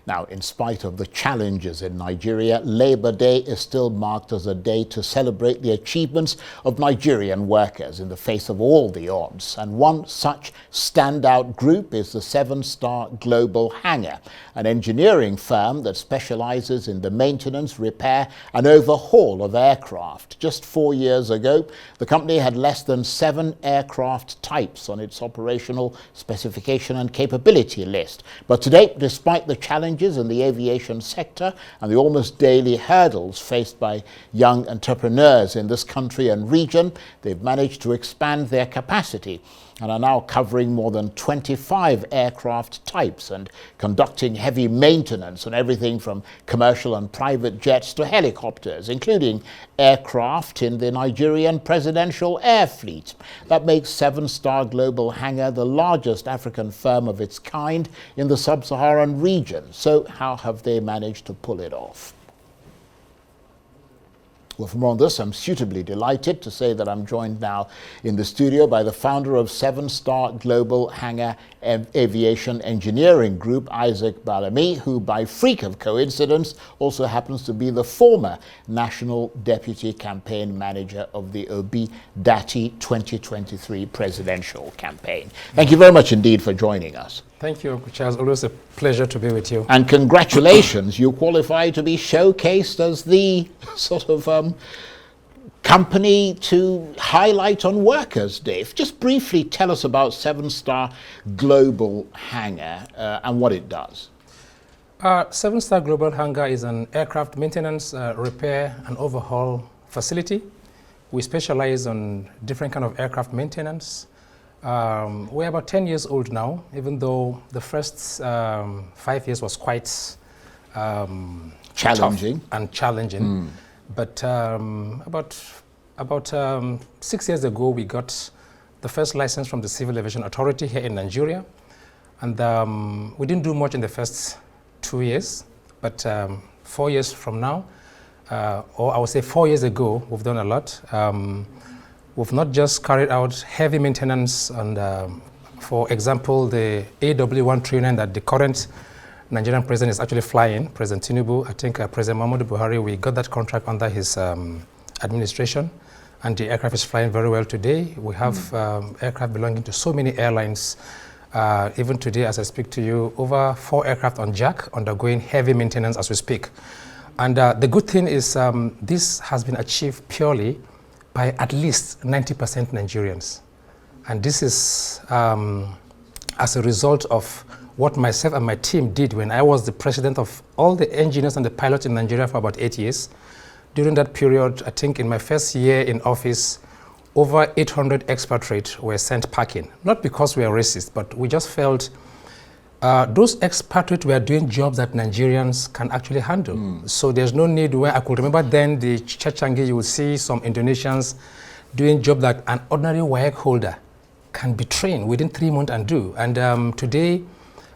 Now, in spite of the challenges in Nigeria, Labour Day is still marked as a day to celebrate the achievements of Nigerian workers in the face of all the odds. And one such standout group is the 7-Star Global Hangar, an engineering firm that specialises in the maintenance, repair and overhaul of aircraft. Just 4 years ago, the company had less than 7 aircraft types on its operational specification and capability list. But today, despite the challenges in the aviation sector and the almost daily hurdles faced by young entrepreneurs in this country and region, they've managed to expand their capacity and are now covering more than 25 aircraft types and conducting heavy maintenance on everything from commercial and private jets to helicopters, including aircraft in the Nigerian Presidential Air Fleet. That makes 7-Star Global Hangar the largest African firm of its kind in the sub-Saharan region. So how have they managed to pull it off? Well, for more on this, I'm suitably delighted to say that I'm joined now in the studio by the founder of 7-Star Global Hangar Aviation Engineering Group, Isaac Balami, who by freak of coincidence also happens to be the former National Deputy Campaign Manager of the Obi Dati 2023 presidential campaign. Thank you very much indeed for joining us. Thank you, Uncle Charles. Always a pleasure to be with you. And congratulations, you qualify to be showcased as the sort of company to highlight on Workers' Day. Just briefly tell us about 7-Star Global Hangar and what it does. 7-Star Global Hangar is an aircraft maintenance, repair and overhaul facility. We specialize on different kind of aircraft maintenance. We're about 10 years old now, even though the first 5 years was quite challenging. But about 6 years ago, we got the first license from the Civil Aviation Authority here in Nigeria. And we didn't do much in the first 2 years, but 4 years from now, or I would say 4 years ago, we've done a lot. We've not just carried out heavy maintenance on, for example, the AW139 that the current Nigerian president is actually flying, President Tinubu. I think President Muhammadu Buhari, we got that contract under his administration, and the aircraft is flying very well today. We have aircraft belonging to so many airlines. Even today, as I speak to you, over 4 aircraft on jack undergoing heavy maintenance as we speak. And the good thing is this has been achieved purely by at least 90% Nigerians. And this is as a result of what myself and my team did when I was the president of all the engineers and the pilots in Nigeria for about 8 years. During that period, I think in my first year in office, over 800 expatriates were sent packing. Not because we are racist, but we just felt those expatriates were doing jobs that Nigerians can actually handle. So there's no need where I could remember then the Chachangi, you would see some Indonesians doing job that an ordinary WAEC holder can be trained within 3 months and do. And today,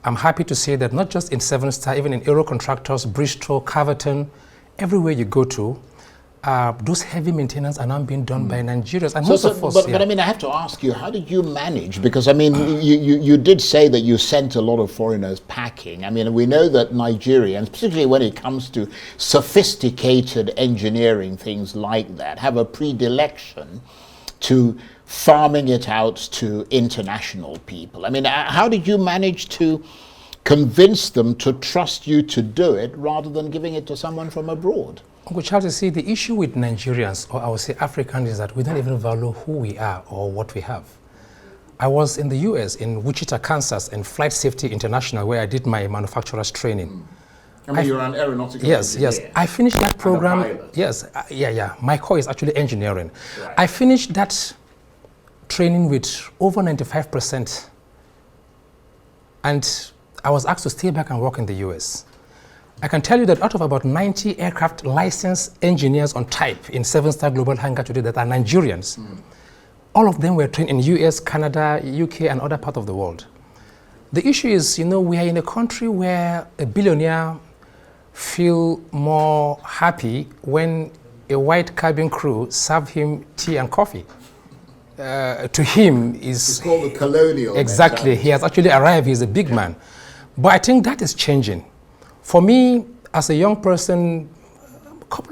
I'm happy to say that not just in 7-Star, even in Aero Contractors, Bristol, Caverton, everywhere you go to, those heavy maintenance are now being done by Nigerians. And but I mean, I have to ask you, how did you manage? Because I mean, you did say that you sent a lot of foreigners packing. I mean, we know that Nigerians, particularly when it comes to sophisticated engineering, things like that, have a predilection to farming it out to international people. I mean, how did you manage to convince them to trust you to do it rather than giving it to someone from abroad? Uncle Charles, you see, the issue with Nigerians, or I would say Africans, is that we don't even value who we are or what we have. I was in the US, in Wichita, Kansas, in Flight Safety International, where I did my manufacturer's training. I mean, you're an aeronautical engineer. Yes. I finished that program. And a pilot. Yes, yeah. My core is actually engineering. Right. I finished that training with over 95%. And I was asked to stay back and work in the US. I can tell you that out of about 90 aircraft licensed engineers on type in 7-Star Global Hangar today that are Nigerians, all of them were trained in US, Canada, UK, and other parts of the world. The issue is, you know, we are in a country where a billionaire feel more happy when a white cabin crew serve him tea and coffee. to him is... It's called the colonial. Exactly. mentality. He has actually arrived. He's a big man. But I think that is changing. For me, as a young person, I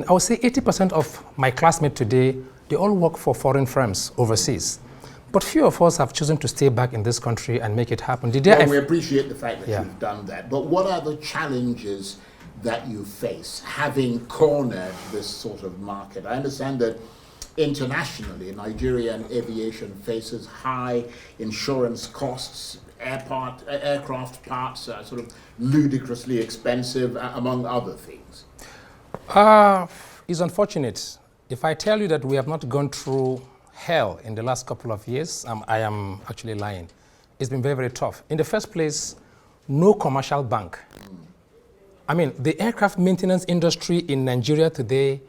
would say 80% of my classmates today, they all work for foreign firms overseas. But few of us have chosen to stay back in this country and make it happen. Well, we appreciate the fact that Yeah. you've done that. But what are the challenges that you face having cornered this sort of market? I understand that internationally, Nigerian aviation faces high insurance costs, aircraft parts are sort of ludicrously expensive, among other things. It's unfortunate. If I tell you that we have not gone through hell in the last couple of years, I am actually lying. It's been very, very tough. In the first place, no commercial bank. The aircraft maintenance industry in Nigeria today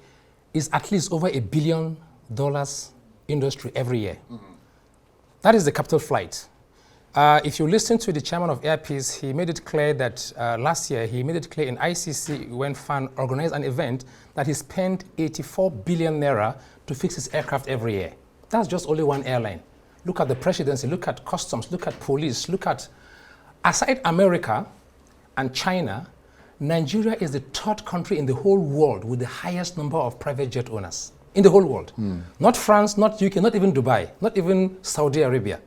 is at least over $1 billion industry every year. That is the capital flight. If you listen to the chairman of Airpeace, he made it clear that last year, he made it clear in ICC when FAN organized an event that he spent 84 billion naira to fix his aircraft every year. That's just only one airline. Look at the presidency, look at customs, look at police, aside America and China, Nigeria is the third country in the whole world with the highest number of private jet owners in the whole world. Not France, not UK, not even Dubai, not even Saudi Arabia.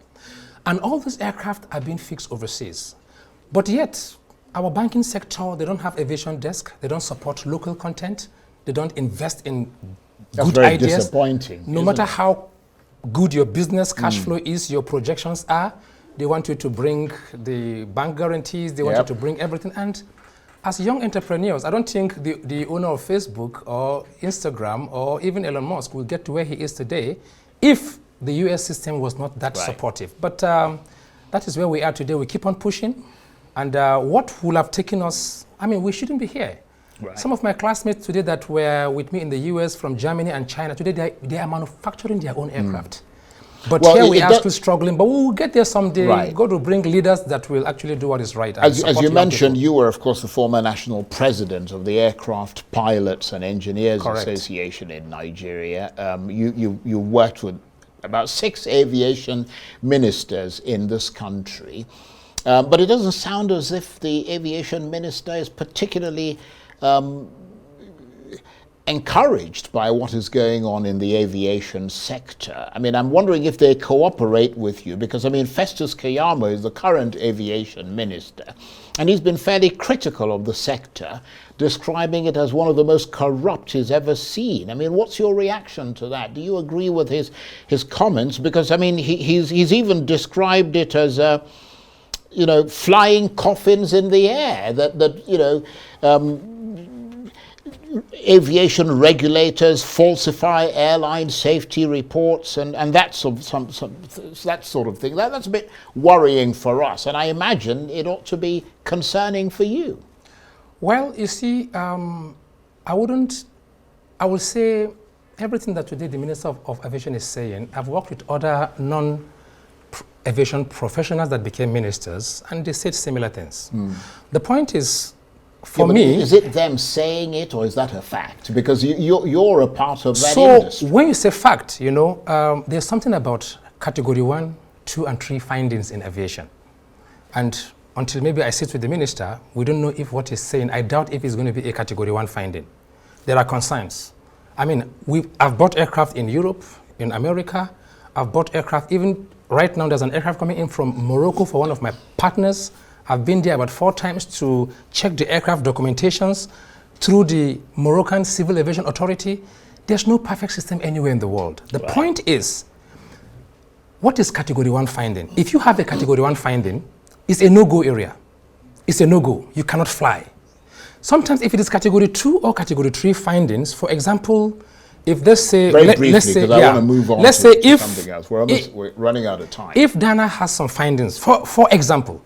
And all these aircraft are being fixed overseas. But yet, our banking sector, they don't have aviation desk, they don't support local content, they don't invest in good ideas. That's disappointing. No matter how good your business cash flow is, your projections are, they want you to bring the bank guarantees, they want you to bring everything. And as young entrepreneurs, I don't think the owner of Facebook or Instagram or even Elon Musk will get to where he is today if the US system was not that supportive. But that is where we are today. We keep on pushing. And what will have taken us, we shouldn't be here. Some of my classmates today that were with me in the US from Germany and China, today they are manufacturing their own aircraft. But here we are still struggling, but we will get there someday. We've got to bring leaders that will actually do what is right. As you mentioned, you were, of course, the former national president of the Aircraft Pilots and Engineers Association in Nigeria. You worked with about 6 aviation ministers in this country. But it doesn't sound as if the aviation minister is particularly encouraged by what is going on in the aviation sector. I'm wondering if they cooperate with you, because Festus Keyamo is the current aviation minister, and he's been fairly critical of the sector, describing it as one of the most corrupt he's ever seen. What's your reaction to that? Do you agree with his comments? Because he's even described it as flying coffins in the air, aviation regulators falsify airline safety reports and that sort of thing. That's a bit worrying for us, and I imagine it ought to be concerning for you. Well, you see, I will say everything that today the Minister of Aviation is saying. I've worked with other non-aviation professionals that became ministers, and they said similar things. The point is, for me... Is it them saying it, or is that a fact? Because you're a part of that industry. So when you say fact, there's something about category 1, 2, and 3 findings in aviation. And until maybe I sit with the minister, we don't know if what he's saying, I doubt if it's going to be a category 1 finding. There are concerns. I've bought aircraft in Europe, in America. I've bought aircraft, even right now there's an aircraft coming in from Morocco for one of my partners. I've been there about 4 times to check the aircraft documentations through the Moroccan Civil Aviation Authority. There's no perfect system anywhere in the world. The point is, what is category 1 finding? If you have a category 1 finding, it's a no-go area. It's a no-go. You cannot fly. Sometimes if it is category 2 or category 3 findings, for example, if let's say... Very briefly, because I want to move on to something else. We're running out of time. If Dana has some findings, for example,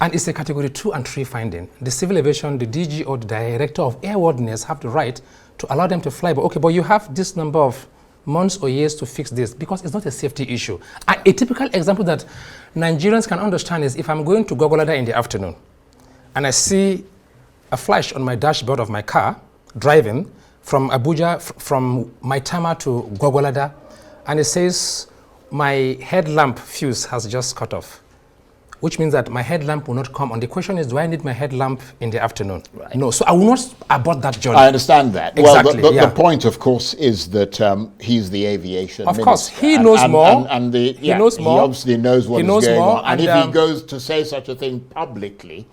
and it's a category 2 and 3 finding, the civil aviation, the DG or the director of airworthiness have the right to allow them to fly. But you have this number of months or years to fix this, because it's not a safety issue. A typical example that Nigerians can understand is if I'm going to Gogolada in the afternoon and I see a flash on my dashboard of my car driving from Abuja, from Maitama to Gogolada, and it says my headlamp fuse has just cut off, which means that my headlamp will not come on. The question is, do I need my headlamp in the afternoon? Right. No, so I will not abort that journey. I understand that. Exactly, Well, the point, of course, is that he's the aviation minister. Of course, he knows more. He obviously knows what is going on. And if he goes to say such a thing publicly,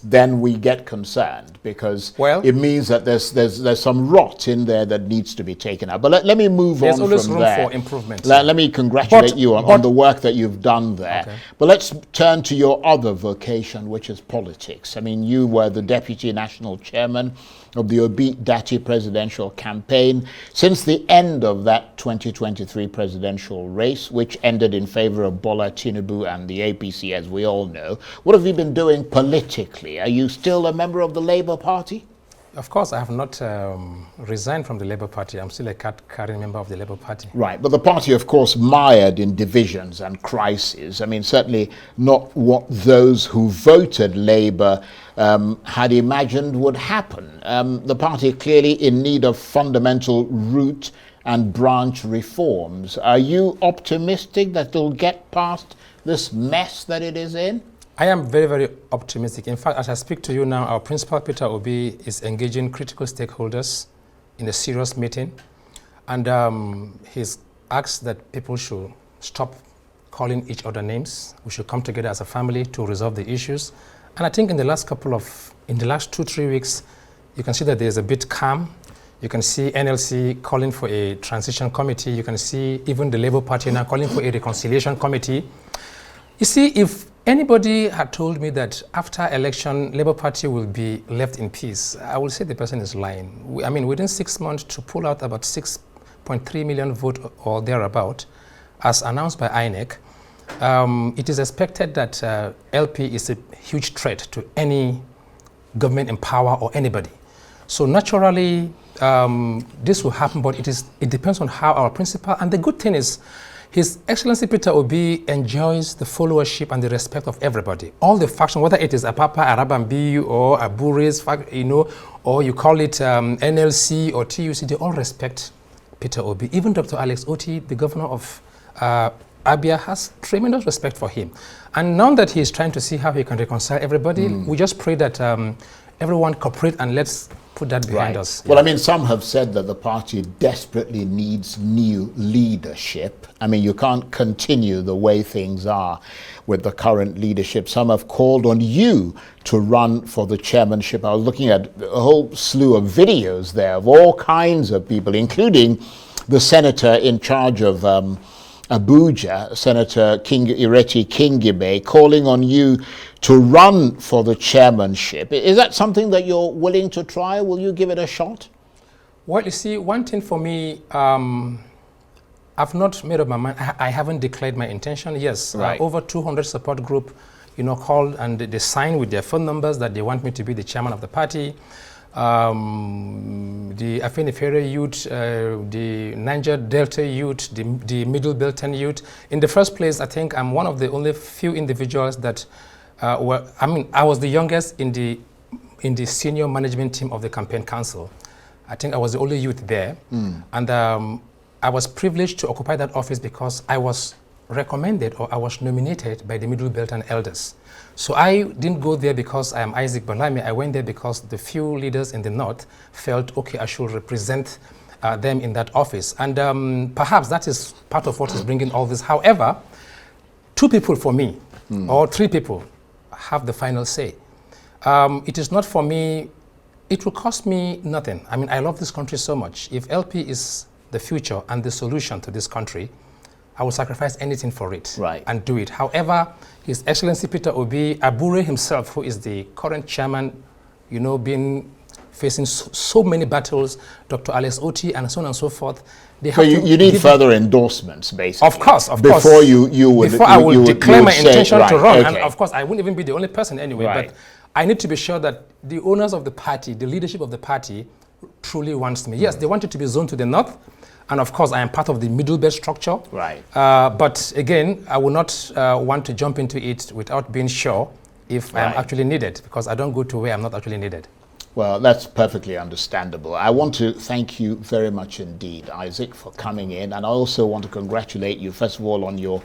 then we get concerned, because it means that there's some rot in there that needs to be taken out. But let me move on from there. There's always room for improvement. Let me congratulate you on the work that you've done there. Okay. But let's turn to your other vocation, which is politics. I mean, you were the Deputy National Chairman of the Obi Dati presidential campaign since the end of that 2023 presidential race, which ended in favor of Bola Tinubu and the APC, as we all know. What have you been doing politically? Are you still a member of the Labour Party? Of course, I have not resigned from the Labour Party. I'm still a card-carrying member of the Labour Party. Right, but the party, of course, mired in divisions and crises. I mean, certainly not what those who voted Labour had imagined would happen. The party clearly in need of fundamental root and branch reforms. Are you optimistic that it'll get past this mess that it is in? I am very, very optimistic. In fact, as I speak to you now, our principal, Peter Obi, is engaging critical stakeholders in a serious meeting. And he's asked that people should stop calling each other names. We should come together as a family to resolve the issues. And I think in the last 2-3 weeks, you can see that there's a bit calm. You can see NLC calling for a transition committee. You can see even the Labour Party now calling for a reconciliation committee. You see, if anybody had told me that after election, Labour Party will be left in peace, I would say the person is lying. I mean, within 6 months to pull out about 6.3 million votes or thereabout, as announced by INEC, it is expected that LP is a huge threat to any government in power or anybody. So naturally, this will happen, but it depends on how our principal, and the good thing is, His Excellency Peter Obi enjoys the followership and the respect of everybody. All the factions, whether it is Apapa, Arabambi, or Aburis, or you call it NLC or TUC, they all respect Peter Obi. Even Dr. Alex Oti, the governor of Abia, has tremendous respect for him. And now that he is trying to see how he can reconcile everybody, we just pray that everyone cooperate, and let's put that behind us. Well, I mean, some have said that the party desperately needs new leadership. I mean, you can't continue the way things are with the current leadership. Some have called on you to run for the chairmanship. I was looking at a whole slew of videos there of all kinds of people, including the senator in charge of Abuja, Senator Ireti Kingibe, calling on you to run for the chairmanship. Is that something that you're willing to try? Will you give it a shot? Well, you see, one thing for me, I've not made up my mind. I haven't declared my intention. Yes, over 200 support group, called, and they signed with their phone numbers that they want me to be the chairman of the party. The Afenifere youth, the Niger Delta youth, the Middle Belton youth. In the first place, I think I'm one of the only few individuals that I was the youngest in the senior management team of the campaign council. I think I was the only youth there. And I was privileged to occupy that office because I was recommended, or I was nominated by the Middle Belton elders. So I didn't go there because I am Isaac Balami. I went there because the few leaders in the north felt, okay, I should represent them in that office. And perhaps that is part of what is bringing all this. However, 2 people for me, or 3 people, have the final say. It is not for me. It will cost me nothing. I mean, I love this country so much. If LP is the future and the solution to this country, I will sacrifice anything for it and do it. However, His Excellency Peter Obi, Abure himself, who is the current chairman, been facing so many battles, Dr. Alex Oti, and so on and so forth. So you need further endorsements, basically. Of course. Before I would declare my intention to run. And of course, I wouldn't even be the only person anyway. But I need to be sure that the owners of the party, the leadership of the party, truly wants me. Yes, they want it to be zoned to the north. And of course, I am part of the middle belt structure. But again, I will not want to jump into it without being sure if I am actually needed, because I don't go to where I'm not actually needed. Well, that's perfectly understandable. I want to thank you very much indeed, Isaac, for coming in. And I also want to congratulate you, first of all, on your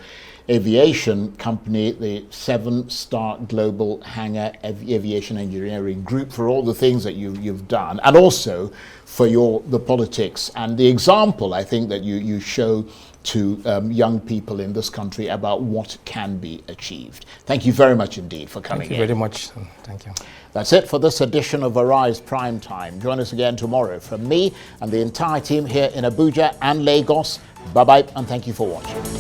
aviation company, the 7-star global hangar aviation engineering group, for all the things that you've done, and also for the politics and the example, I think, that you show to young people in this country about what can be achieved. Thank you very much indeed for coming in. Thank you very much. Thank you. That's it for this edition of Arise Prime Time. Join us again tomorrow. From me and the entire team here in Abuja and Lagos, bye-bye and thank you for watching.